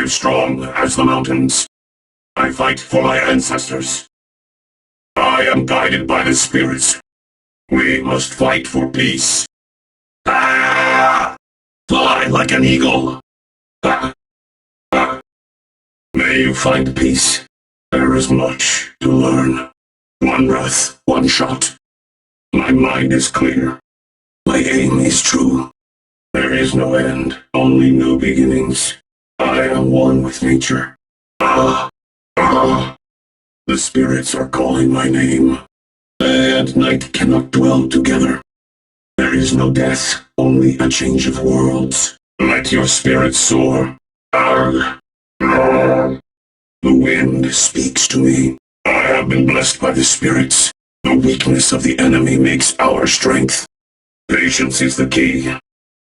am strong as the mountains. I fight for my ancestors. I am guided by the spirits. We must fight for peace. Ah! Fly like an eagle. Ah! Ah! May you find peace. There is much to learn. One breath, one shot. My mind is clear. My aim is true. There is no end, only new beginnings. I am one with nature. Ah! Ah! The spirits are calling my name. Day and night cannot dwell together. There is no death, only a change of worlds. Let your spirit soar. Arg! Arg! The wind speaks to me. I have been blessed by the spirits. The weakness of the enemy makes our strength. Patience is the key.